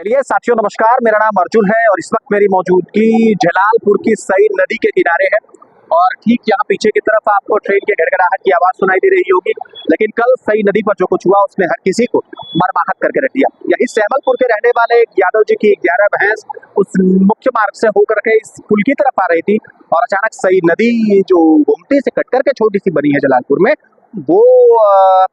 चलिए साथियों, नमस्कार। मेरा नाम अर्जुन है और इस वक्त मेरी मौजूदगी जलालपुर की सई नदी के किनारे है और ठीक यहाँ पीछे की तरफ आपको ट्रेन के गड़गड़ाहट की आवाज सुनाई दे रही होगी। लेकिन कल सई नदी पर जो कुछ हुआ उसने हर किसी को मर्माहत करके रख दिया। यही सहमलपुर के रहने वाले यादव जी की 11 भैंस उस मुख्य मार्ग से होकर के इस पुल की तरफ आ रही थी और अचानक सई नदी जो गोमती से कट करके छोटी सी बनी है जलालपुर में, वो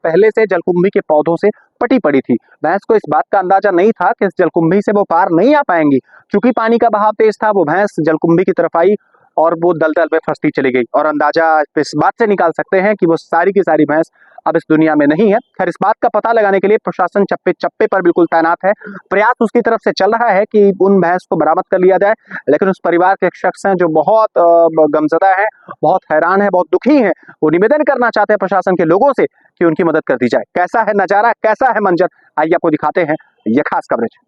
पहले से जलकुंभी के पौधों से पटी पड़ी थी। भैंस को इस बात का अंदाजा नहीं था कि इस जलकुंभी से वो पार नहीं आ पाएंगी। चूंकि पानी का बहाव तेज था, वो भैंस जलकुंभी की तरफ आई और वो दलदल में फंसती चली गई। और अंदाजा इस बात से निकाल सकते हैं कि वो सारी की सारी भैंस अब इस दुनिया में नहीं है। खैर, इस बात का पता लगाने के लिए प्रशासन चप्पे चप्पे पर बिल्कुल तैनात है। प्रयास उसकी तरफ से चल रहा है कि उन भैंस को बरामद कर लिया जाए। लेकिन उस परिवार के एक शख्स हैं जो बहुत गमजदा है, बहुत हैरान है, बहुत दुखी है। वो निवेदन करना चाहते हैं प्रशासन के लोगों से कि उनकी मदद कर दी जाए। कैसा है नजारा, कैसा है मंजर, आइए आपको दिखाते हैं ये खास कवरेज।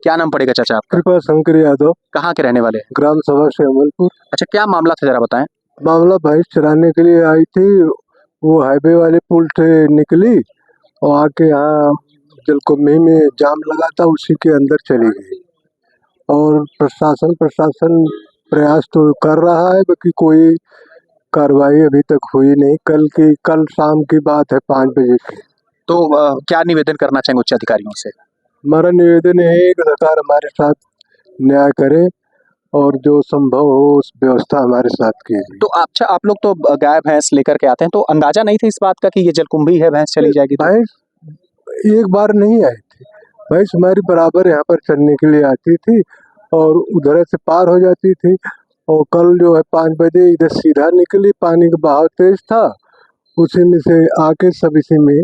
क्या नाम पड़ेगा चाचा आपका? कृपा शंकर यादव। कहाँ के रहने वाले हैं? ग्राम सभा सहमलपुर। अच्छा, क्या मामला था जरा बताएं। मामला भैंस चराने के लिए आई थी, वो हाईवे वाले पुल से निकली और आके यहाँ जलकुंभी में जाम लगा था, उसी के अंदर चली गई। और प्रशासन प्रयास तो कर रहा है, बाकी कोई कार्रवाई अभी तक हुई नहीं। कल शाम की बात है 5 बजे की। तो क्या निवेदन करना चाहेंगे उच्च अधिकारियों से? हमारा निवेदन है कि सरकार हमारे साथ न्याय करे और जो संभव हो उस व्यवस्था हमारे साथ कीजिए। तो अच्छा, आप लोग तो गाय भैंस लेकर के आते हैं, तो अंदाजा नहीं था इस बात का कि ये जलकुंभी है, भैंस चली जाएगी? भैंस एक बार नहीं आई थी, भैंस हमारी बराबर यहाँ पर चलने के लिए आती थी और उधर से पार हो जाती थी। और कल जो है 5 बजे इधर सीधा निकली, पानी का बहाव तेज था, उसी में से आके सब इसी में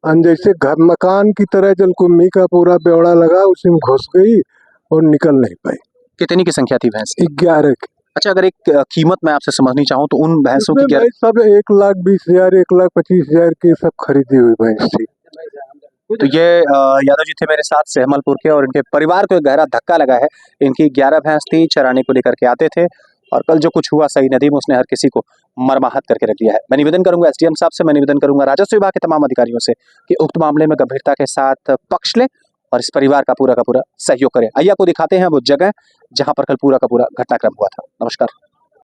जैसे घर मकान की तरह जलकुंभी का पूरा ब्यौरा लगा, उसी में घुस गई और निकल नहीं पाई। कितनी की संख्या थी भैंस? 11 की। अच्छा, अगर एक कीमत मैं आपसे समझनी चाहूँ तो उन भैंसों की सब 1,20,000 1,25,000 की सब खरीदी हुई भैंस थी। तो ये यादव जी थे मेरे साथ सहमलपुर के और इनके परिवार को एक गहरा धक्का लगा है। इनकी 11 भैंस थी, चराने को लेकर के आते थे और कल जो कुछ हुआ सई नदी में, उसने हर किसी को मर्माहत करके रख दिया है। मैं निवेदन करूंगा एसडीएम साहब से, मैं निवेदन करूंगा राजस्व विभाग के तमाम अधिकारियों से कि उक्त मामले में गंभीरता के साथ पक्ष लें और इस परिवार का पूरा सहयोग करें। आइए आपको दिखाते हैं वो जगह जहां पर कल पूरा का पूरा घटनाक्रम हुआ था। नमस्कार।